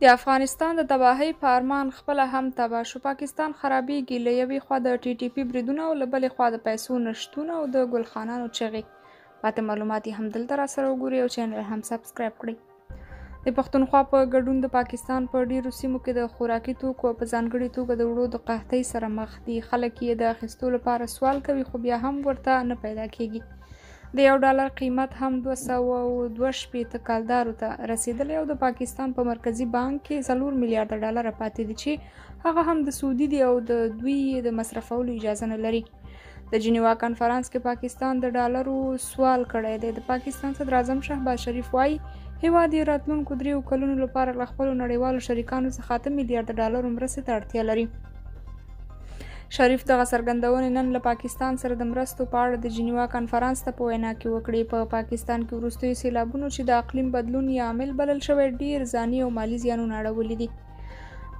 د افغانستان د تباهۍ په ارمان خپله هم تباه شو. پاکستان خرابېږي، له یوې خوا د TTP بریدونه او له بلې خوا د پیسو نشتون او د ګلخانانو چغې. پاتې معلومات یې هم دلته راسره وګورئ او چینل هم سبسکرایب کړئ. د پښتونخوا په ګډون د پاکستان په ډیرو سیمو کې د خوراکي توکو په ځانګړي توګه د وړو د قحطۍ سره مخ دي. خلک یې د اخیستو لپاره سوال کوي خو بیا هم ورته نه پیدا کېږي. د $1 قیمت هم 262 کلدارو ته رسیدلی او د پاکستان په مرکزي بانک کې $4 میلیارده پاتې دي چې هغه هم د سعودي دي او د دوی د مصرفولو اجازه نه لري. د جنیوا کنفرانس کې پاکستان د ډالرو سوال کړی دی. د پاکستان صدر اعظم شهباز شریف وایي هیواد یې راتلونکو 3 کلونو لپاره له خپلو نړیوالو شریکانو څخه $8 میلیارده مرستې ته اړتیا لري. شریف دغه څرګندونې نن له پاکستان سره د مرستو په اړه د جنیوا کنفرانس ته په وینا کې وکړې. په پاکستان کې وروستیو سیلابونو چې د اقلیم بدلون یا عامل بلل شوی ډیر ځاني او مالي زیانونه اړولي دي.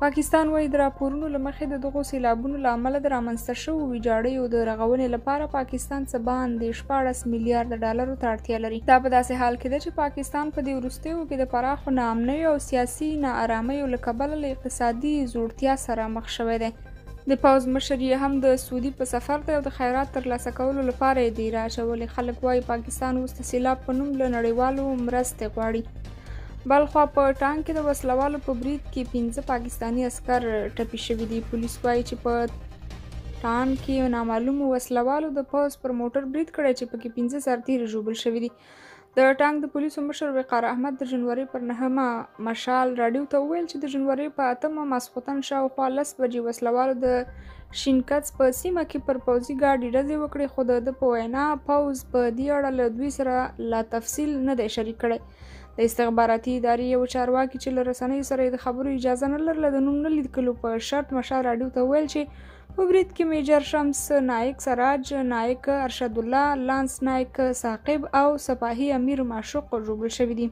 پاکستان وایي د راپورونو له مخې د دغو سیلابونو له امله د رامنځته شوو ویجاړیو د رغونې لپاره پاکستان څه باندې $16 میلیارده ته اړتیا لري. دا په داسې حال کې ده چې پاکستان په دې وروستیو کې د پراخو ناامنیو او سیاسي ناارامیو له کبله له اقتصادي ځوړتیا سره مخ شوی دی. د پوځ مشر یې هم د سعودي په سفر دی او د خیرات ترلاسه کولو لپاره یې دی رااچولی. خلک وایي پاکستان اوس د سیلاب په نوم له نړیوالو مرستې غواړي. بلخوا په ټانک کې د وسلوالو په برید کې 15 پاکستاني عسکر ټپي شوي دي. پولیس وایي چې په ټانک کې نامعلومو وسلوالو د پوځ پر موټر برید کړی چې پکې 15 سرتیري ژوبل شوي دي. د ټانک د پولیسو مشر وقار احمد د جنوري پر 9 مشال راډیو ته وویل چې د جنوري په 8 ماسخوتن شاوخوا 10 بجې وسلوالو د شینکڅ په سیمه کې پر پوځي ګاډي ډزې وکړې خو د په وینا پوځ په دې اړه له دوی سره لا تفصیل نه دی شریک کړی. د استخباراتي ادارې یو چارواکي چې له رسنیو سره د خبرو اجازه نه لرله د نوم نه لیکلو په شرط مشال راډیو ته وویل چې په برید کې میجر شمس نایک سراج نایک ارشد الله لانس نایک ثاقب او سپاهي امیر معشوق ژوبل شوي دي.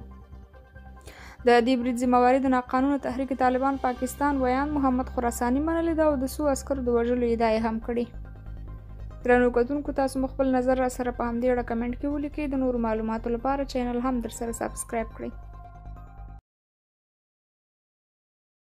د دې برید ذمهواري د ناقانونه تحریک طالبان پاکستان ویان محمد خراساني منلې ده او د څو عسکرو د وژلو ادعا یې هم کړې. درنو کتونکو تاسو خپل نظر را سره په همدې اړه کمنټ کې ولیکئ. د نورو معلوماتو لپاره چینل هم در سره سبسکرایب کړئ.